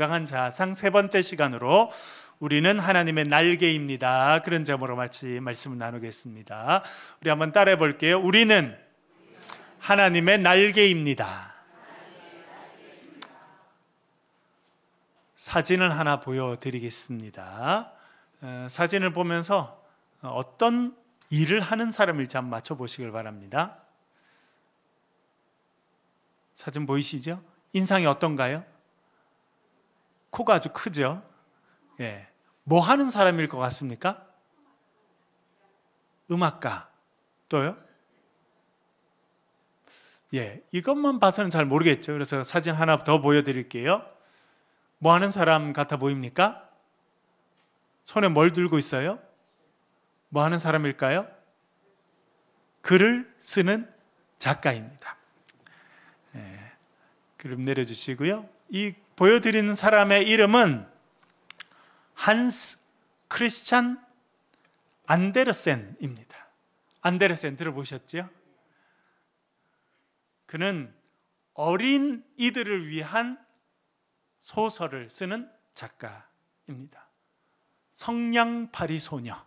건강한 자아상 세 번째 시간으로 우리는 하나님의 날개입니다. 그런 제목으로 말씀을 나누겠습니다. 우리 한번 따라해 볼게요. 우리는 하나님의 날개입니다. 사진을 하나 보여드리겠습니다. 사진을 보면서 어떤 일을 하는 사람일지 한번 맞춰보시길 바랍니다. 사진 보이시죠? 인상이 어떤가요? 코가 아주 크죠? 예. 뭐 하는 사람일 것 같습니까? 음악가. 또요? 예, 이것만 봐서는 잘 모르겠죠. 그래서 사진 하나 더 보여드릴게요. 뭐 하는 사람 같아 보입니까? 손에 뭘 들고 있어요? 뭐 하는 사람일까요? 글을 쓰는 작가입니다. 예, 그럼 내려주시고요. 이 보여드리는 사람의 이름은 한스 크리스찬 안데르센입니다. 안데르센 들어보셨죠? 그는 어린이들을 위한 소설을 쓰는 작가입니다. 성냥팔이 소녀,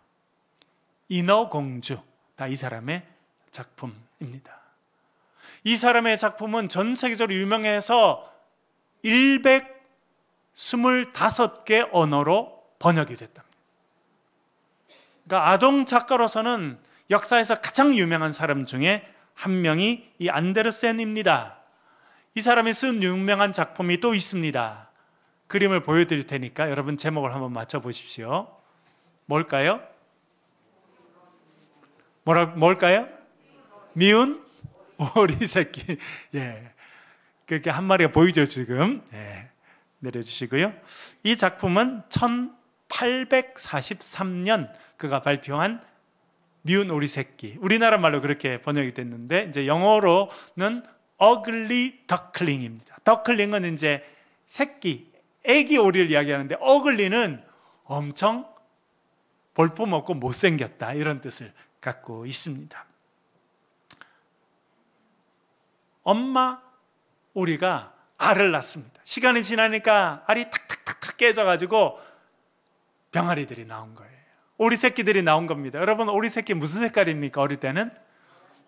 인어공주, 다 이 사람의 작품입니다. 이 사람의 작품은 전 세계적으로 유명해서 125개 언어로 번역이 됐답니다. 그러니까 아동 작가로서는 역사에서 가장 유명한 사람 중에 한 명이 이 안데르센입니다. 이 사람이 쓴 유명한 작품이 또 있습니다. 그림을 보여드릴 테니까 여러분 제목을 한번 맞춰보십시오. 뭘까요? 뭘까요? 미운 오리 새끼. 예, 그렇게 한 마리가 보이죠 지금. 예, 내려주시고요. 이 작품은 1843년 그가 발표한 미운 오리 새끼, 우리나라 말로 그렇게 번역이 됐는데 이제 영어로는 Ugly Duckling입니다. Duckling은 이제 새끼, 애기 오리를 이야기하는데 Ugly는 엄청 볼품없고 못생겼다 이런 뜻을 갖고 있습니다. 엄마 오리가 알을 낳습니다. 시간이 지나니까 알이 탁탁탁탁 깨져가지고 병아리들이 나온 거예요. 오리 새끼들이 나온 겁니다. 여러분, 오리 새끼 무슨 색깔입니까? 어릴 때는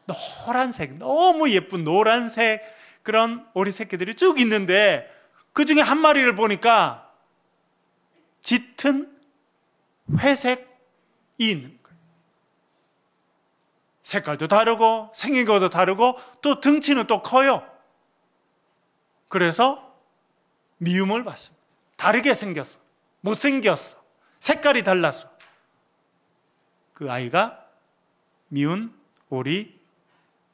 노란색, 너무 예쁜 노란색 그런 오리 새끼들이 쭉 있는데 그 중에 한 마리를 보니까 짙은 회색이 있는 거예요. 색깔도 다르고 생긴 것도 다르고 또 등치는 또 커요. 그래서 미움을 받습니다. 다르게 생겼어, 못생겼어, 색깔이 달라서. 그 아이가 미운 오리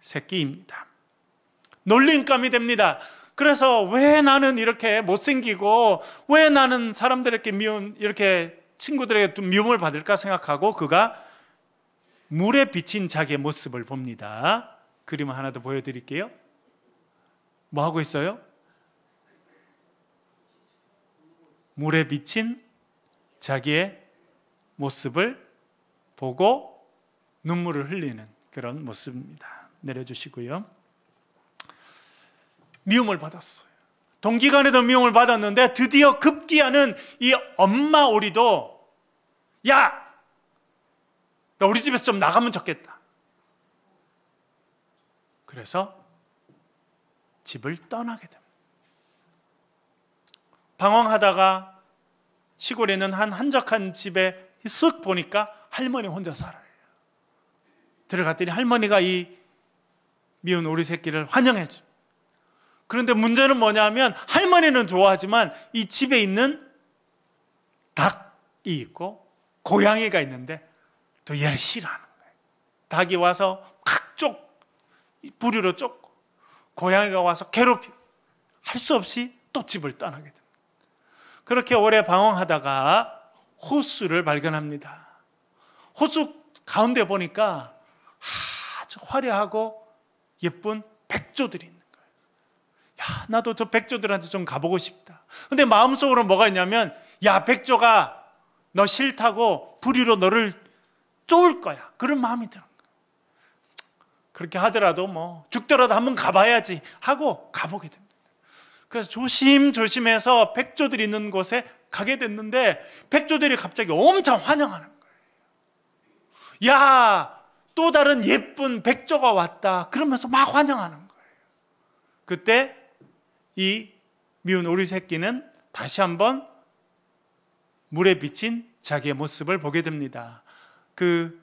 새끼입니다. 놀림감이 됩니다. 그래서 왜 나는 이렇게 못생기고 왜 나는 사람들에게 이렇게 친구들에게 미움을 받을까 생각하고 그가 물에 비친 자기의 모습을 봅니다. 그림을 하나 더 보여드릴게요. 뭐 하고 있어요? 물에 비친 자기의 모습을 보고 눈물을 흘리는 그런 모습입니다. 내려주시고요. 미움을 받았어요. 동기간에도 미움을 받았는데 드디어 급기야는 이 엄마 오리도 야! 너 우리 집에서 좀 나가면 좋겠다. 그래서 집을 떠나게 됩니다. 방황하다가 시골에 있는 한 한적한 집에 쓱 보니까 할머니 혼자 살아요. 들어갔더니 할머니가 이 미운 오리 새끼를 환영해 줍니다. 그런데 문제는 뭐냐면 할머니는 좋아하지만 이 집에 있는 닭이 있고 고양이가 있는데 또 얘를 싫어하는 거예요. 닭이 와서 막 부리로 쫓고 고양이가 와서 괴롭히고 할 수 없이 또 집을 떠나게 됩니다. 그렇게 오래 방황하다가 호수를 발견합니다. 호수 가운데 보니까 아주 화려하고 예쁜 백조들이 있는 거예요. 야, 나도 저 백조들한테 좀 가보고 싶다. 근데 마음속으로 뭐가 있냐면 야, 백조가 너 싫다고 부리로 너를 쫓을 거야. 그런 마음이 드는 거예요. 그렇게 하더라도 뭐 죽더라도 한번 가봐야지 하고 가보게 됩니다. 그래서 조심조심해서 백조들이 있는 곳에 가게 됐는데 백조들이 갑자기 엄청 환영하는 거예요. 야, 또 다른 예쁜 백조가 왔다. 그러면서 막 환영하는 거예요. 그때 이 미운 오리 새끼는 다시 한번 물에 비친 자기의 모습을 보게 됩니다. 그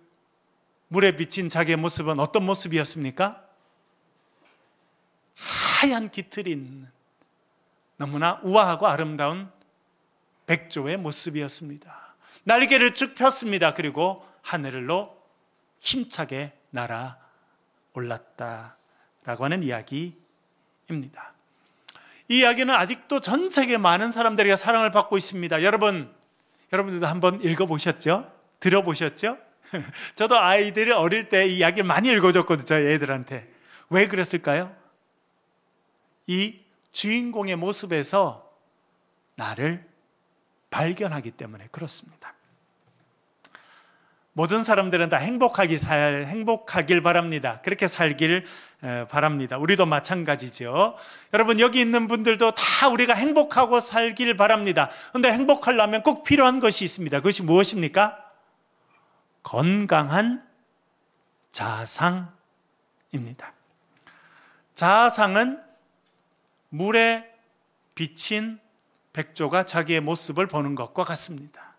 물에 비친 자기의 모습은 어떤 모습이었습니까? 하얀 깃털이 있는 너무나 우아하고 아름다운 백조의 모습이었습니다. 날개를 쭉 폈습니다. 그리고 하늘로 힘차게 날아올랐다라고 하는 이야기입니다. 이 이야기는 아직도 전 세계 많은 사람들에게 사랑을 받고 있습니다. 여러분들도 한번 읽어보셨죠? 들어보셨죠? 저도 아이들이 어릴 때 이 이야기를 많이 읽어줬거든요. 저희 애들한테. 왜 그랬을까요? 이 주인공의 모습에서 나를 발견하기 때문에 그렇습니다. 모든 사람들은 다 행복하길 바랍니다. 그렇게 살길 바랍니다. 우리도 마찬가지죠. 여러분, 여기 있는 분들도 다 우리가 행복하고 살길 바랍니다. 그런데 행복하려면 꼭 필요한 것이 있습니다. 그것이 무엇입니까? 건강한 자아상입니다. 자아상은 물에 비친 백조가 자기의 모습을 보는 것과 같습니다.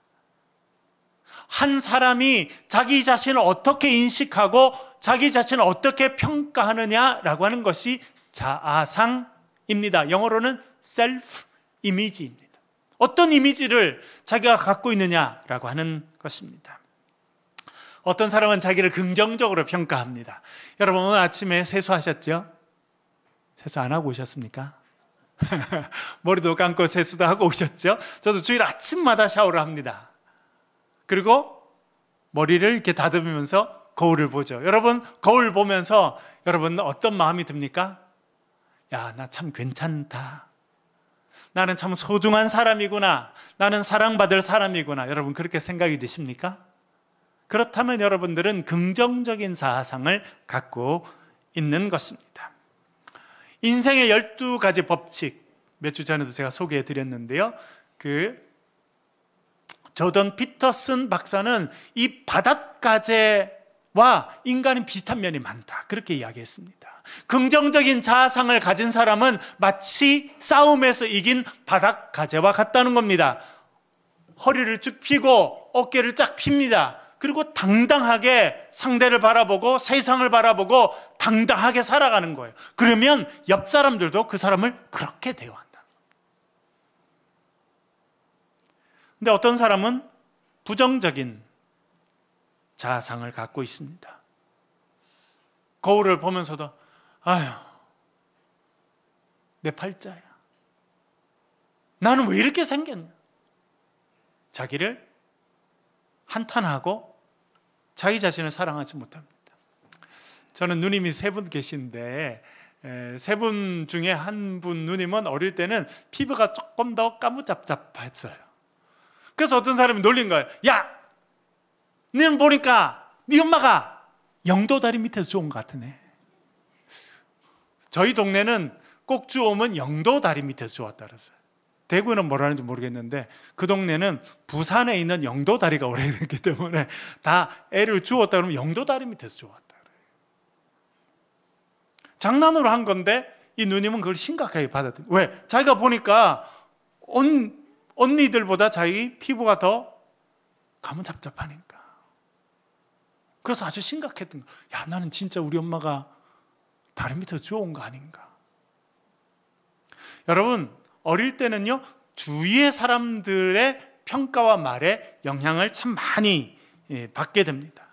한 사람이 자기 자신을 어떻게 인식하고 자기 자신을 어떻게 평가하느냐라고 하는 것이 자아상입니다. 영어로는 셀프 이미지입니다. 어떤 이미지를 자기가 갖고 있느냐라고 하는 것입니다. 어떤 사람은 자기를 긍정적으로 평가합니다. 여러분, 오늘 아침에 세수하셨죠? 세수 안 하고 오셨습니까? 머리도 감고 세수도 하고 오셨죠? 저도 주일 아침마다 샤워를 합니다. 그리고 머리를 이렇게 다듬으면서 거울을 보죠. 여러분, 거울 보면서 여러분 어떤 마음이 듭니까? 야, 나 참 괜찮다. 나는 참 소중한 사람이구나. 나는 사랑받을 사람이구나. 여러분, 그렇게 생각이 드십니까? 그렇다면 여러분들은 긍정적인 자아상을 갖고 있는 것입니다. 인생의 12가지 법칙, 몇 주 전에도 제가 소개해 드렸는데요. 조던 피터슨 박사는 이 바닷가재와 인간은 비슷한 면이 많다, 그렇게 이야기했습니다. 긍정적인 자아상을 가진 사람은 마치 싸움에서 이긴 바닷가재와 같다는 겁니다. 허리를 쭉 펴고 어깨를 쫙 핍니다. 그리고 당당하게 상대를 바라보고 세상을 바라보고 당당하게 살아가는 거예요. 그러면 옆 사람들도 그 사람을 그렇게 대우한다. 근데 어떤 사람은 부정적인 자아상을 갖고 있습니다. 거울을 보면서도 아휴, 내 팔자야. 나는 왜 이렇게 생겼냐? 자기를 한탄하고 자기 자신을 사랑하지 못합니다. 저는 누님이 3분 계신데 세 분 중에 한 분 누님은 어릴 때는 피부가 조금 더 까무잡잡했어요. 그래서 어떤 사람이 놀린 거예요. 야, 너는 보니까 네 엄마가 영도다리 밑에서 좋은 것 같으네. 저희 동네는 꼭 주오면 영도다리 밑에서 좋았다 그랬어요. 대구는 뭐라는지 모르겠는데 그 동네는 부산에 있는 영도다리가 오래됐기 때문에 다 애를 주었다 그러면 영도다리 밑에서 좋았다 그래요. 장난으로 한 건데 이 누님은 그걸 심각하게 받아들여요. 왜? 자기가 보니까 언니들보다 자기 피부가 더 가문잡잡하니까. 그래서 아주 심각했던 거예요. 야, 나는 진짜 우리 엄마가 다리 밑에서 좋은 거 아닌가. 여러분, 어릴 때는요, 주위의 사람들의 평가와 말에 영향을 참 많이 받게 됩니다.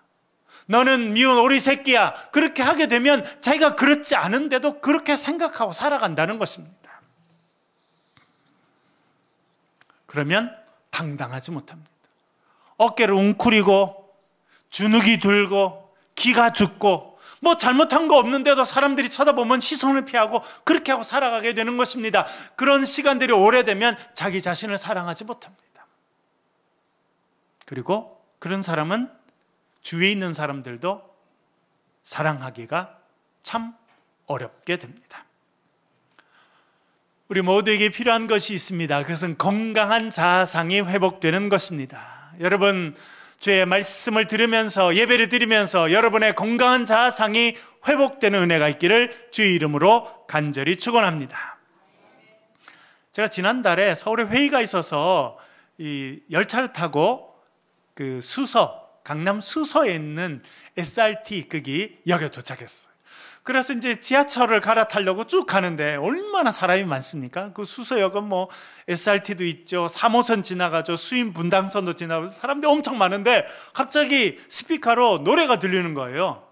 너는 미운 오리 새끼야. 그렇게 하게 되면 자기가 그렇지 않은데도 그렇게 생각하고 살아간다는 것입니다. 그러면 당당하지 못합니다. 어깨를 웅크리고 주눅이 들고 기가 죽고 뭐 잘못한 거 없는데도 사람들이 쳐다보면 시선을 피하고 그렇게 하고 살아가게 되는 것입니다. 그런 시간들이 오래되면 자기 자신을 사랑하지 못합니다. 그리고 그런 사람은 주위에 있는 사람들도 사랑하기가 참 어렵게 됩니다. 우리 모두에게 필요한 것이 있습니다. 그것은 건강한 자아상이 회복되는 것입니다. 여러분, 주의 말씀을 들으면서 예배를 드리면서 여러분의 건강한 자아상이 회복되는 은혜가 있기를 주의 이름으로 간절히 축원합니다. 제가 지난달에 서울에 회의가 있어서 이 열차를 타고 그 강남 수서에 있는 SRT 거기 역에 도착했어요. 그래서 이제 지하철을 갈아타려고 쭉 가는데 얼마나 사람이 많습니까? 그 수서역은 뭐 SRT도 있죠, 3호선 지나가죠, 수인 분당선도 지나가고 사람들이 엄청 많은데 갑자기 스피커로 노래가 들리는 거예요.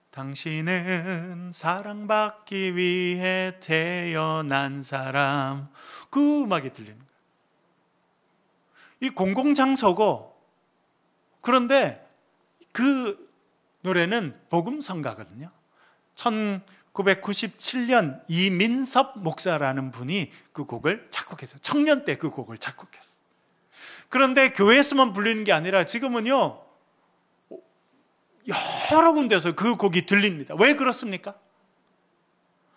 당신은 사랑받기 위해 태어난 사람. 그 음악이 들리는 거예요. 이 공공장소고, 그런데 그 노래는 복음성가거든요. 1997년 이민섭 목사라는 분이 그 곡을 작곡했어요. 청년 때 그 곡을 작곡했어요. 그런데 교회에서만 불리는 게 아니라 지금은요 여러 군데서 그 곡이 들립니다. 왜 그렇습니까?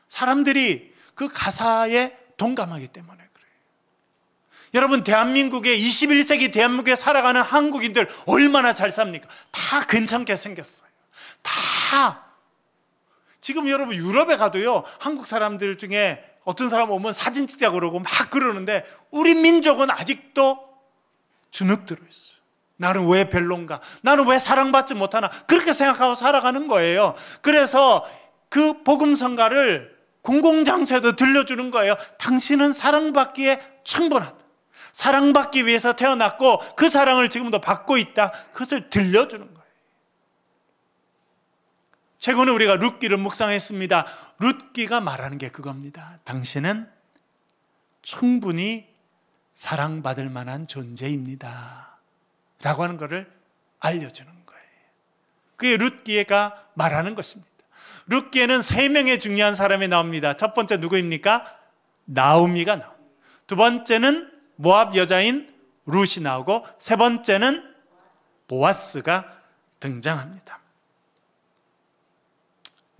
사람들이 그 가사에 동감하기 때문에 그래요. 여러분, 대한민국의 21세기 대한민국에 살아가는 한국인들 얼마나 잘 삽니까? 다 괜찮게 생겼어요. 다. 지금 여러분 유럽에 가도요, 한국 사람들 중에 어떤 사람 오면 사진 찍자 그러고 막 그러는데 우리 민족은 아직도 주눅 들어있어요. 나는 왜 별론가? 나는 왜 사랑받지 못하나? 그렇게 생각하고 살아가는 거예요. 그래서 그 복음성가를 공공장소에도 들려주는 거예요. 당신은 사랑받기에 충분하다. 사랑받기 위해서 태어났고 그 사랑을 지금도 받고 있다. 그것을 들려주는 거예요. 최근에 우리가 룻기를 묵상했습니다. 룻기가 말하는 게 그겁니다. 당신은 충분히 사랑받을 만한 존재입니다 라고 하는 것을 알려주는 거예요. 그게 룻기가 말하는 것입니다. 룻기에는 3명의 중요한 사람이 나옵니다. 첫 번째 누구입니까? 나오미가 나옵니다. 두 번째는 모압 여자인 룻이 나오고 세 번째는 보아스가 등장합니다.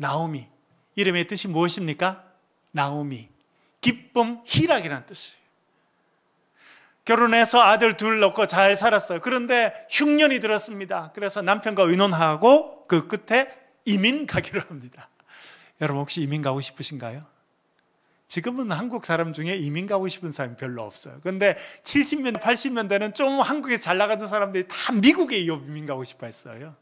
나오미, 이름의 뜻이 무엇입니까? 나오미, 기쁨, 희락이라는 뜻이에요. 결혼해서 아들 둘 낳고 잘 살았어요. 그런데 흉년이 들었습니다. 그래서 남편과 의논하고 그 끝에 이민 가기로 합니다. 여러분, 혹시 이민 가고 싶으신가요? 지금은 한국 사람 중에 이민 가고 싶은 사람이 별로 없어요. 그런데 70년대, 80년대는 좀 한국에 잘 나가던 사람들이 다 미국에 이민 가고 싶어 했어요.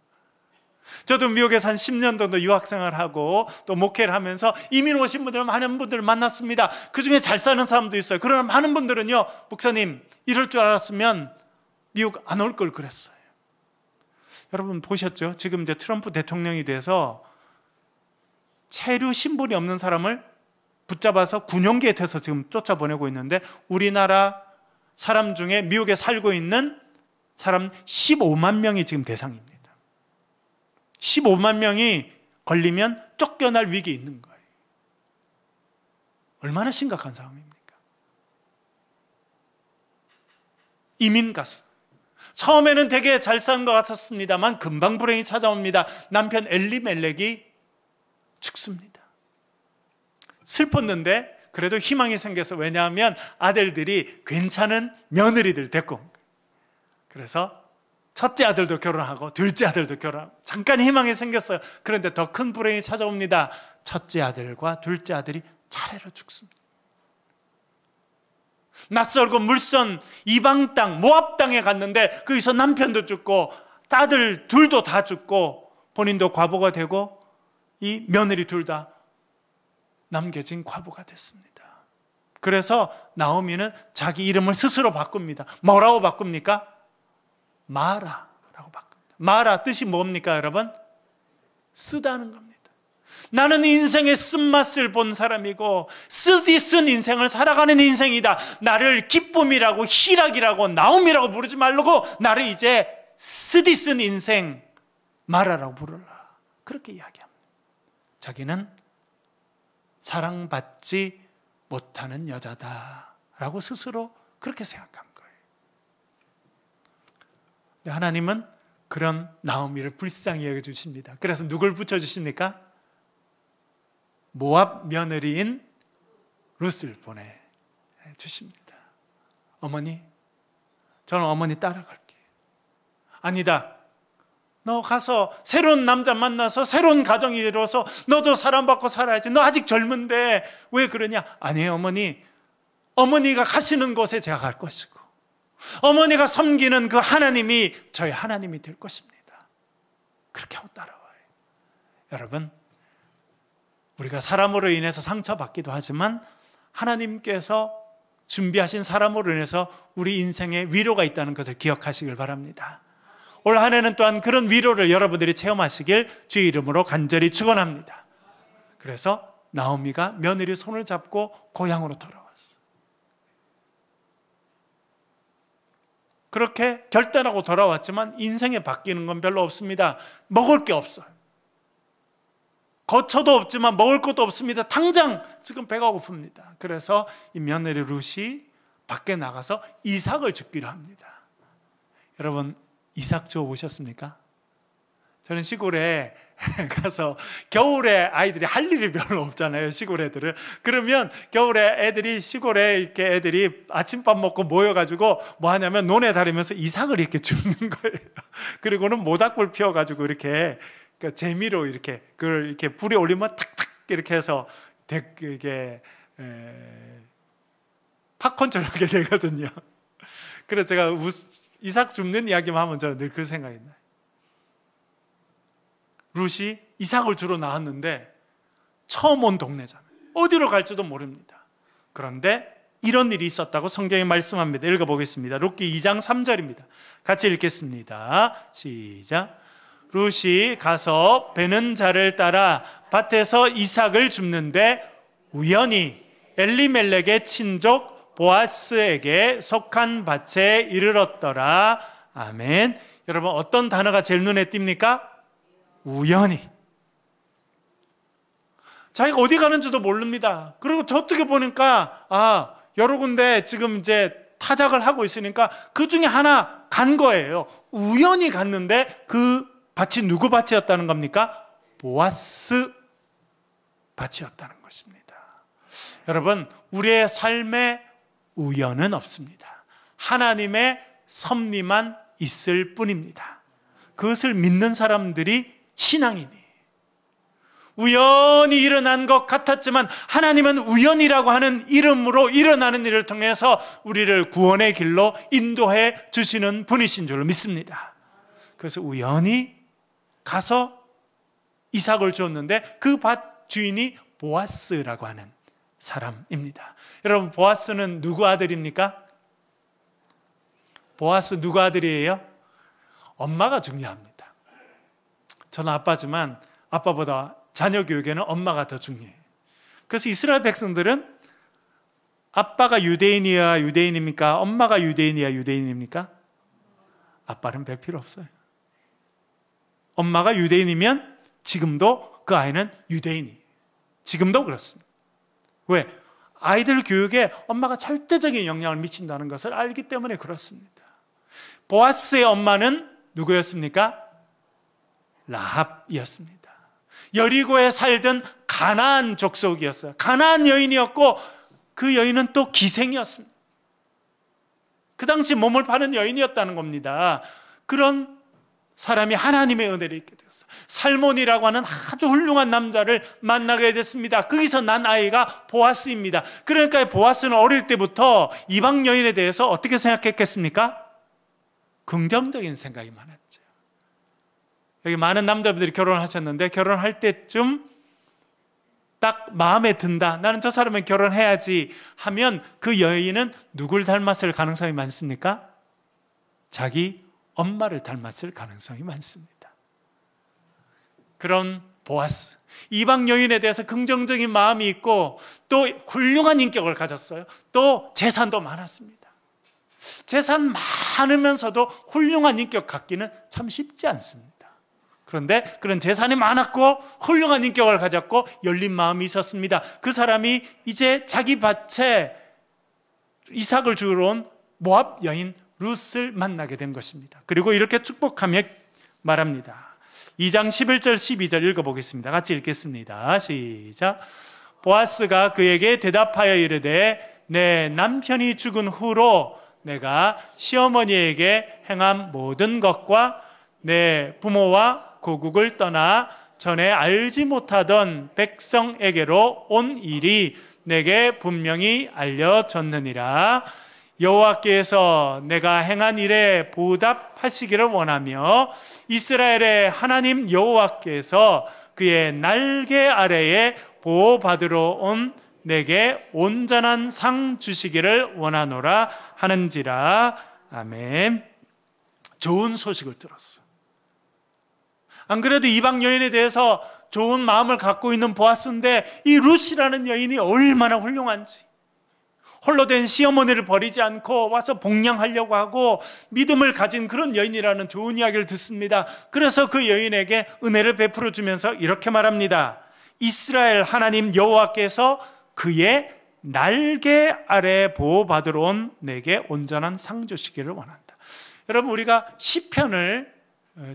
저도 미국에서 한 10년 정도 유학생활하고 또 목회를 하면서 이민 오신 분들, 많은 분들을 만났습니다. 그 중에 잘 사는 사람도 있어요. 그러나 많은 분들은요, 목사님, 이럴 줄 알았으면 미국 안 올 걸 그랬어요. 여러분 보셨죠? 지금 이제 트럼프 대통령이 돼서 체류 신분이 없는 사람을 붙잡아서 군용기에 태워서 지금 쫓아보내고 있는데, 우리나라 사람 중에 미국에 살고 있는 사람 15만 명이 지금 대상입니다. 15만 명이 걸리면 쫓겨날 위기에 있는 거예요. 얼마나 심각한 상황입니까? 이민 갔어. 처음에는 되게 잘 사는 것 같았습니다만 금방 불행이 찾아옵니다. 남편 엘리멜렉이 죽습니다. 슬펐는데 그래도 희망이 생겨서, 왜냐하면 아들들이 괜찮은 며느리들 데리고 온 거예요. 그래서 첫째 아들도 결혼하고 둘째 아들도 결혼하고 잠깐 희망이 생겼어요. 그런데 더 큰 불행이 찾아옵니다. 첫째 아들과 둘째 아들이 차례로 죽습니다. 낯설고 물선 이방 땅 모압 땅에 갔는데 거기서 남편도 죽고 아들 둘도 다 죽고 본인도 과부가 되고 이 며느리 둘 다 남겨진 과부가 됐습니다. 그래서 나오미는 자기 이름을 스스로 바꿉니다. 뭐라고 바꿉니까? 마라라고 바꿉니다. 마라 뜻이 뭡니까 여러분? 쓰다는 겁니다. 나는 인생의 쓴맛을 본 사람이고 쓰디 쓴 인생을 살아가는 인생이다. 나를 기쁨이라고 희락이라고 나옴이라고 부르지 말고 나를 이제 쓰디 쓴 인생 마라라고 부르라. 그렇게 이야기합니다. 자기는 사랑받지 못하는 여자다라고 스스로 그렇게 생각한 거예요. 하나님은 그런 나오미를 불쌍히 여겨주십니다. 그래서 누굴 붙여주십니까? 모압 며느리인 룻을 보내주십니다. 어머니, 저는 어머니 따라갈게. 아니다. 너 가서 새로운 남자 만나서 새로운 가정이 이루어서 너도 사랑받고 살아야지. 너 아직 젊은데 왜 그러냐? 아니에요, 어머니. 어머니가 가시는 곳에 제가 갈 것이고 어머니가 섬기는 그 하나님이 저의 하나님이 될 것입니다. 그렇게 하고 따라와요. 여러분, 우리가 사람으로 인해서 상처받기도 하지만 하나님께서 준비하신 사람으로 인해서 우리 인생에 위로가 있다는 것을 기억하시길 바랍니다. 올 한 해는 또한 그런 위로를 여러분들이 체험하시길 주의 이름으로 간절히 축원합니다. 그래서 나오미가 며느리 손을 잡고 고향으로 돌아왔어요. 그렇게 결단하고 돌아왔지만 인생에 바뀌는 건 별로 없습니다. 먹을 게 없어요. 거처도 없지만 먹을 것도 없습니다. 당장 지금 배가 고픕니다. 그래서 이 며느리 룻이 밖에 나가서 이삭을 줍기로 합니다. 여러분, 이삭 주워 보셨습니까? 저는 시골에 가서 겨울에 아이들이 할 일이 별로 없잖아요, 시골 애들은. 그러면 겨울에 애들이 시골에 이렇게 애들이 아침밥 먹고 모여가지고 뭐 하냐면 논에 다니면서 이삭을 이렇게 줍는 거예요. 그리고는 모닥불 피워가지고 이렇게 그러니까 재미로 이렇게 그걸 이렇게 불에 올리면 탁탁 이렇게 해서 이게 팝콘처럼 이렇게 되거든요. 그래서 제가 이삭 줍는 이야기만 하면 저는 늘 그 생각이 나요. 룻이 이삭을 주러 나왔는데 처음 온 동네잖아요. 어디로 갈지도 모릅니다. 그런데 이런 일이 있었다고 성경이 말씀합니다. 읽어보겠습니다. 룻기 2장 3절입니다. 같이 읽겠습니다. 시작. 룻이 가서 베는 자를 따라 밭에서 이삭을 줍는데 우연히 엘리멜렉의 친족 보아스에게 속한 밭에 이르렀더라. 아멘. 여러분, 어떤 단어가 제일 눈에 띕니까? 우연히. 자기가 어디 가는지도 모릅니다. 그리고 저쪽에 보니까 여러 군데 지금 이제 타작을 하고 있으니까 그 중에 하나 간 거예요. 우연히 갔는데 그 밭이 누구 밭이었다는 겁니까? 보아스 밭이었다는 것입니다. 여러분, 우리의 삶에 우연은 없습니다. 하나님의 섭리만 있을 뿐입니다. 그것을 믿는 사람들이 신앙이니, 우연히 일어난 것 같았지만 하나님은 우연이라고 하는 이름으로 일어나는 일을 통해서 우리를 구원의 길로 인도해 주시는 분이신 줄 믿습니다. 그래서 우연히 가서 이삭을 주었는데 그 밭 주인이 보아스라고 하는 사람입니다. 여러분, 보아스는 누구 아들입니까? 보아스 누구 아들이에요? 엄마가 중요합니다. 저는 아빠지만 아빠보다 자녀 교육에는 엄마가 더 중요해요. 그래서 이스라엘 백성들은 아빠가 유대인이야 유대인입니까? 엄마가 유대인이야 유대인입니까? 아빠는 별 필요 없어요. 엄마가 유대인이면 지금도 그 아이는 유대인이에요. 지금도 그렇습니다. 왜? 아이들 교육에 엄마가 절대적인 영향을 미친다는 것을 알기 때문에 그렇습니다. 보아스의 엄마는 누구였습니까? 라합이었습니다. 여리고에 살던 가나안 족속이었어요. 가나안 여인이었고 그 여인은 또 기생이었습니다. 그 당시 몸을 파는 여인이었다는 겁니다. 그런 사람이 하나님의 은혜를 입게 되었어요. 살몬이라고 하는 아주 훌륭한 남자를 만나게 됐습니다. 거기서 난 아이가 보아스입니다. 그러니까 보아스는 어릴 때부터 이방 여인에 대해서 어떻게 생각했겠습니까? 긍정적인 생각이 많았죠. 여기 많은 남자분들이 결혼하셨는데 결혼할 때쯤 딱 마음에 든다, 나는 저 사람은 결혼해야지 하면 그 여인은 누굴 닮았을 가능성이 많습니까? 자기 엄마를 닮았을 가능성이 많습니다. 그런 보아스, 이방 여인에 대해서 긍정적인 마음이 있고 또 훌륭한 인격을 가졌어요. 또 재산도 많았습니다. 재산 많으면서도 훌륭한 인격 갖기는 참 쉽지 않습니다. 그런데 그런 재산이 많았고 훌륭한 인격을 가졌고 열린 마음이 있었습니다. 그 사람이 이제 자기 밭에 이삭을 주러 온 모압 여인 룻을 만나게 된 것입니다. 그리고 이렇게 축복하며 말합니다. 2장 11절 12절 읽어보겠습니다. 같이 읽겠습니다. 시작. 보아스가 그에게 대답하여 이르되 내 남편이 죽은 후로 내가 시어머니에게 행한 모든 것과 내 부모와 고국을 떠나 전에 알지 못하던 백성에게로 온 일이 내게 분명히 알려졌느니라. 여호와께서 내가 행한 일에 보답하시기를 원하며 이스라엘의 하나님 여호와께서 그의 날개 아래에 보호받으러 온 내게 온전한 상 주시기를 원하노라 하는지라. 아멘. 좋은 소식을 들었어. 안 그래도 이방 여인에 대해서 좋은 마음을 갖고 있는 보아스인데 이 룻이라는 여인이 얼마나 훌륭한지, 홀로 된 시어머니를 버리지 않고 와서 복양하려고 하고 믿음을 가진 그런 여인이라는 좋은 이야기를 듣습니다. 그래서 그 여인에게 은혜를 베풀어 주면서 이렇게 말합니다. 이스라엘 하나님 여호와께서 그의 날개 아래 보호받으러 온 내게 온전한 상 주시기를 원한다. 여러분, 우리가 시편을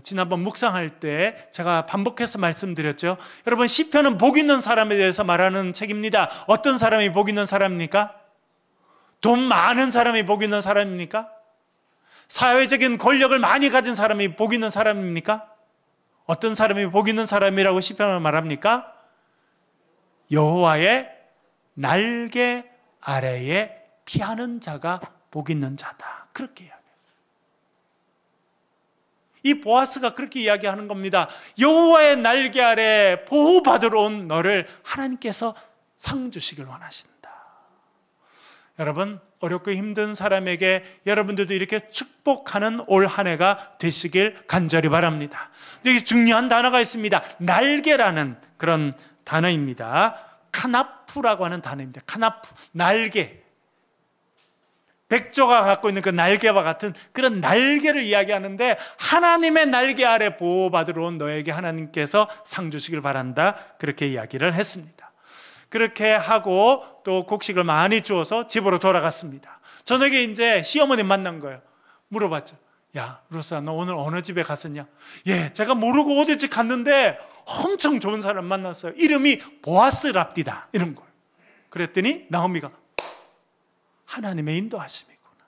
지난번 묵상할 때 제가 반복해서 말씀드렸죠. 여러분, 시편은 복 있는 사람에 대해서 말하는 책입니다. 어떤 사람이 복 있는 사람입니까? 돈 많은 사람이 복 있는 사람입니까? 사회적인 권력을 많이 가진 사람이 복 있는 사람입니까? 어떤 사람이 복 있는 사람이라고 시편을 말합니까? 여호와의 날개 아래에 피하는 자가 복 있는 자다. 그렇게 이야기했어요. 이 보아스가 그렇게 이야기하는 겁니다. 여호와의 날개 아래 보호받으러 온 너를 하나님께서 상 주시길 원하신다. 여러분, 어렵고 힘든 사람에게 여러분들도 이렇게 축복하는 올 한 해가 되시길 간절히 바랍니다. 여기 중요한 단어가 있습니다. 날개라는 그런 단어입니다. 카나프라고 하는 단어입니다. 카나프, 날개. 백조가 갖고 있는 그 날개와 같은 그런 날개를 이야기하는데, 하나님의 날개 아래 보호받으러 온 너에게 하나님께서 상 주시길 바란다, 그렇게 이야기를 했습니다. 그렇게 하고 또 곡식을 많이 주어서 집으로 돌아갔습니다. 저녁에 이제 시어머니 만난 거예요. 물어봤죠. 야, 루스야, 너 오늘 어느 집에 갔었냐? 예, 제가 모르고 어디지 갔는데 엄청 좋은 사람 만났어요. 이름이 보아스랍디다, 이런 거예요. 그랬더니 나오미가 하나님의 인도하심이구나.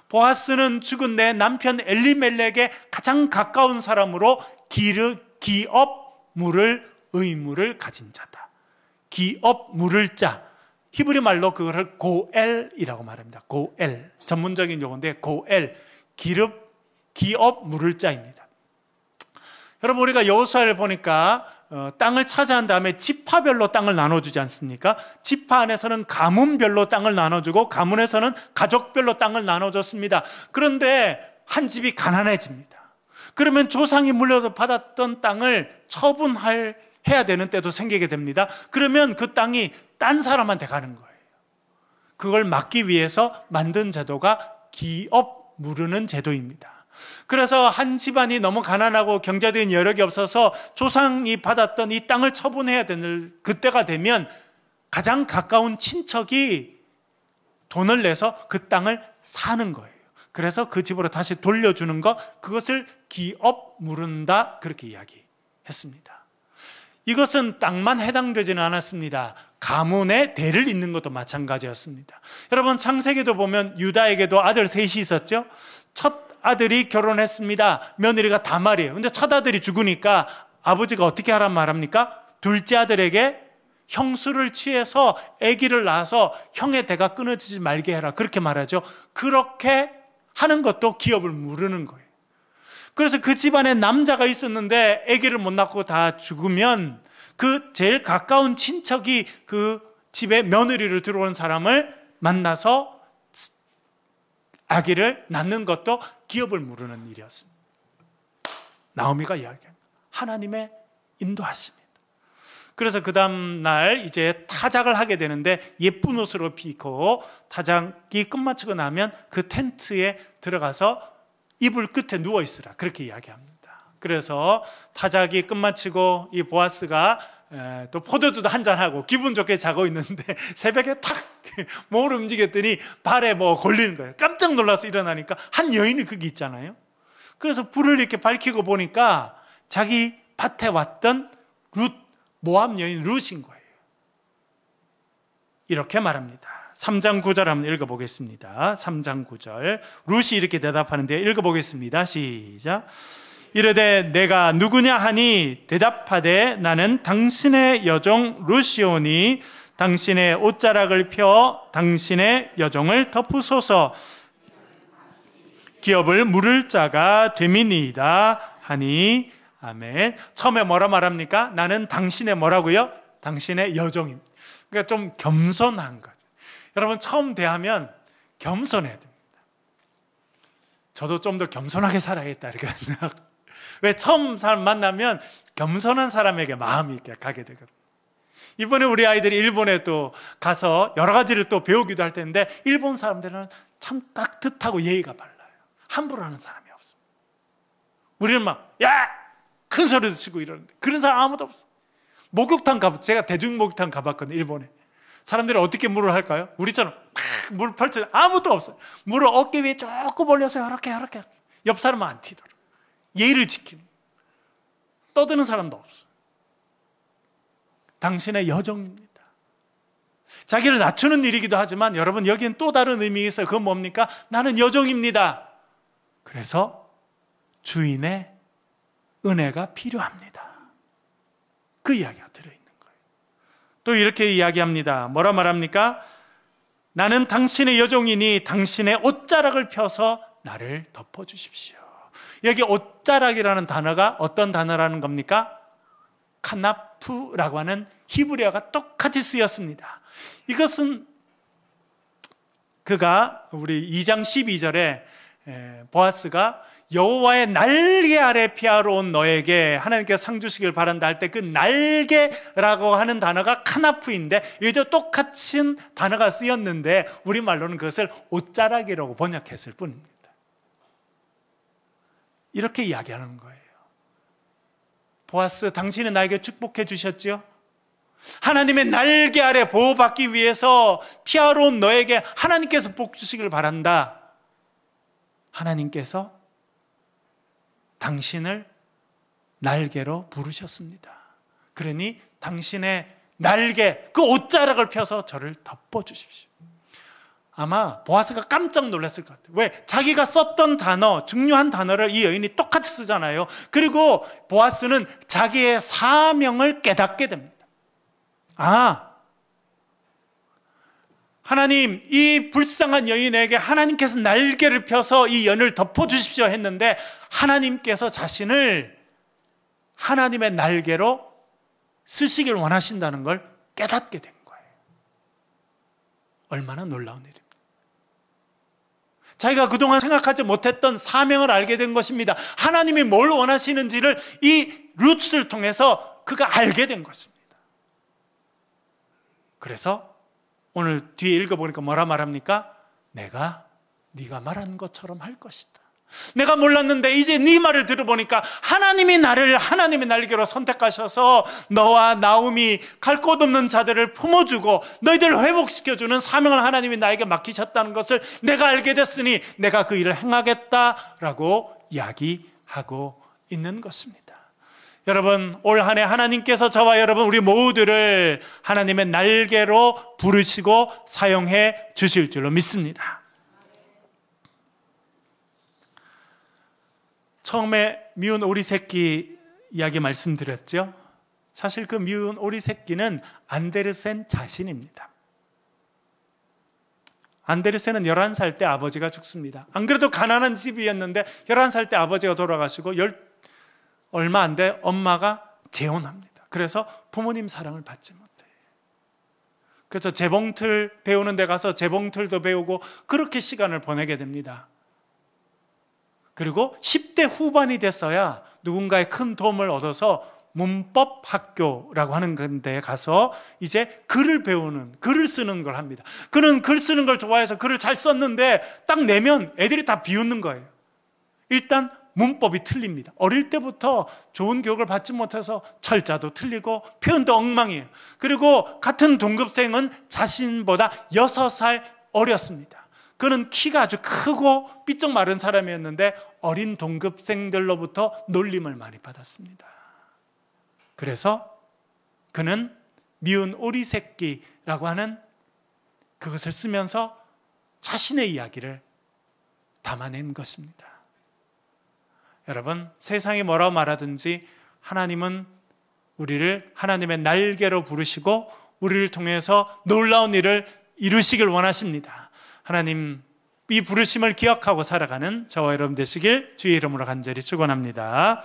보아스는 죽은 내 남편 엘리멜렉의 가장 가까운 사람으로 기업 물을 의무를 가진 자다. 기업 물을 자, 히브리 말로 그거를 고엘이라고 말합니다. 고엘, 전문적인 용어인데 고엘, 기업 물을 자입니다. 여러분, 우리가 여호수아를 보니까 땅을 차지한 다음에 지파별로 땅을 나눠주지 않습니까? 지파 안에서는 가문별로 땅을 나눠주고 가문에서는 가족별로 땅을 나눠줬습니다. 그런데 한 집이 가난해집니다. 그러면 조상이 물려받았던 땅을 처분해야 되는 때도 생기게 됩니다. 그러면 그 땅이 딴 사람한테 가는 거예요. 그걸 막기 위해서 만든 제도가 기업 무르는 제도입니다. 그래서 한 집안이 너무 가난하고 경제적인 여력이 없어서 조상이 받았던 이 땅을 처분해야 되는 그때가 되면 가장 가까운 친척이 돈을 내서 그 땅을 사는 거예요. 그래서 그 집으로 다시 돌려주는 것, 그것을 기업 무른다, 그렇게 이야기했습니다. 이것은 땅만 해당되지는 않았습니다. 가문의 대를 잇는 것도 마찬가지였습니다. 여러분, 창세기도 보면 유다에게도 아들 셋이 있었죠. 첫 아들이 결혼했습니다. 며느리가 다말이에요. 근데 첫 아들이 죽으니까 아버지가 어떻게 하란 말합니까? 둘째 아들에게 형수를 취해서 아기를 낳아서 형의 대가 끊어지지 말게 해라, 그렇게 말하죠. 그렇게 하는 것도 기업을 무르는 거예요. 그래서 그 집안에 남자가 있었는데 아기를 못 낳고 다 죽으면 그 제일 가까운 친척이 그 집에 며느리를 들어온 사람을 만나서 아기를 낳는 것도 기업을 무르는 일이었습니다. 나오미가 이야기한 하나님의 인도하십니다. 그래서 그 다음 날 이제 타작을 하게 되는데, 예쁜 옷을 입히고 타작이 끝마치고 나면 그 텐트에 들어가서 이불 끝에 누워 있으라, 그렇게 이야기합니다. 그래서 타작이 끝마치고 이 보아스가 또 포도주도 한잔하고 기분 좋게 자고 있는데 새벽에 탁 몸을 움직였더니 발에 뭐 걸리는 거예요. 깜짝 놀라서 일어나니까 한 여인이 거기 있잖아요. 그래서 불을 이렇게 밝히고 보니까 자기 밭에 왔던 룻, 모압 여인 룻인 거예요. 이렇게 말합니다. 3장 9절 한번 읽어보겠습니다. 3장 9절 룻이 이렇게 대답하는데 읽어보겠습니다. 시작. 이르되 내가 누구냐 하니 대답하되 나는 당신의 여종 룻이오니 당신의 옷자락을 펴 당신의 여종을 덮으소서. 기업을 물을 자가 됨이니이다 하니. 아멘. 처음에 뭐라 말합니까? 나는 당신의 뭐라고요? 당신의 여종입니다. 그러니까 좀 겸손한 거죠. 여러분 처음 대하면 겸손해야 됩니다. 저도 좀 더 겸손하게 살아야겠다 이렇게 왜 처음 사람 만나면 겸손한 사람에게 마음이 이렇게 가게 되거든요. 이번에 우리 아이들이 일본에 또 가서 여러 가지를 또 배우기도 할 텐데 일본 사람들은 참 깍듯하고 예의가 발라요. 함부로 하는 사람이 없습니다. 우리는 막 야! 큰 소리도 치고 이러는데 그런 사람 아무도 없어요. 목욕탕 제가 대중 목욕탕 가봤거든요. 일본에. 사람들이 어떻게 물을 할까요? 우리처럼 물 펼쳐 아무도 없어요. 물을 어깨 위에 조금 올려서 이렇게 옆 사람은 안 튀도록 예의를 지키는. 떠드는 사람도 없어요. 당신의 여종입니다. 자기를 낮추는 일이기도 하지만 여러분 여기엔 또 다른 의미가 있어요. 그건 뭡니까? 나는 여종입니다. 그래서 주인의 은혜가 필요합니다. 그 이야기가 들어있는 거예요. 또 이렇게 이야기합니다. 뭐라 말합니까? 나는 당신의 여종이니 당신의 옷자락을 펴서 나를 덮어주십시오. 여기 옷자락이라는 단어가 어떤 단어라는 겁니까? 카나프라고 하는 히브리어가 똑같이 쓰였습니다. 이것은 그가 우리 2장 12절에 보아스가 여호와의 날개 아래 피하러 온 너에게 하나님께서 상 주시길 바란다 할 때 그 날개라고 하는 단어가 카나프인데 여기도 똑같은 단어가 쓰였는데 우리말로는 그것을 옷자락이라고 번역했을 뿐입니다. 이렇게 이야기하는 거예요. 보아스, 당신은 나에게 축복해 주셨죠? 하나님의 날개 아래 보호받기 위해서 피하러 온 너에게 하나님께서 복 주시길 바란다. 하나님께서 당신을 날개로 부르셨습니다. 그러니 당신의 날개, 그 옷자락을 펴서 저를 덮어주십시오. 아마 보아스가 깜짝 놀랐을 것 같아요. 왜? 자기가 썼던 단어, 중요한 단어를 이 여인이 똑같이 쓰잖아요. 그리고 보아스는 자기의 사명을 깨닫게 됩니다. 아, 하나님, 이 불쌍한 여인에게 하나님께서 날개를 펴서 이 연을 덮어주십시오 했는데 하나님께서 자신을 하나님의 날개로 쓰시길 원하신다는 걸 깨닫게 된 거예요. 얼마나 놀라운 일입니다. 자기가 그동안 생각하지 못했던 사명을 알게 된 것입니다. 하나님이 뭘 원하시는지를 이 룻을 통해서 그가 알게 된 것입니다. 그래서 오늘 뒤에 읽어보니까 뭐라 말합니까? 내가 네가 말한 것처럼 할 것이다. 내가 몰랐는데 이제 네 말을 들어보니까 하나님이 나를 하나님의 날개로 선택하셔서 너와 나움이 갈 곳 없는 자들을 품어주고 너희들을 회복시켜주는 사명을 하나님이 나에게 맡기셨다는 것을 내가 알게 됐으니 내가 그 일을 행하겠다라고 이야기하고 있는 것입니다. 여러분, 올 한 해 하나님께서 저와 여러분 우리 모두를 하나님의 날개로 부르시고 사용해 주실 줄로 믿습니다. 처음에 미운 오리 새끼 이야기 말씀드렸죠. 사실 그 미운 오리 새끼는 안데르센 자신입니다. 안데르센은 11살 때 아버지가 죽습니다. 안 그래도 가난한 집이었는데 11살 때 아버지가 돌아가시고 얼마 안 돼 엄마가 재혼합니다. 그래서 부모님 사랑을 받지 못해요. 그래서 재봉틀 배우는 데 가서 재봉틀도 배우고 그렇게 시간을 보내게 됩니다. 그리고 10대 후반이 됐어야 누군가의 큰 도움을 얻어서 문법 학교라고 하는 데에 가서 이제 글을 배우는, 글을 쓰는 걸 합니다. 그는 글 쓰는 걸 좋아해서 글을 잘 썼는데 딱 내면 애들이 다 비웃는 거예요. 일단 문법이 틀립니다. 어릴 때부터 좋은 교육을 받지 못해서 철자도 틀리고 표현도 엉망이에요. 그리고 같은 동급생은 자신보다 6살 어렸습니다. 그는 키가 아주 크고 삐쩍 마른 사람이었는데 어린 동급생들로부터 놀림을 많이 받았습니다. 그래서 그는 미운 오리 새끼라고 하는 그것을 쓰면서 자신의 이야기를 담아낸 것입니다. 여러분, 세상이 뭐라고 말하든지 하나님은 우리를 하나님의 날개로 부르시고 우리를 통해서 놀라운 일을 이루시길 원하십니다. 하나님 이 부르심을 기억하고 살아가는 저와 여러분 되시길 주의 이름으로 간절히 축원합니다.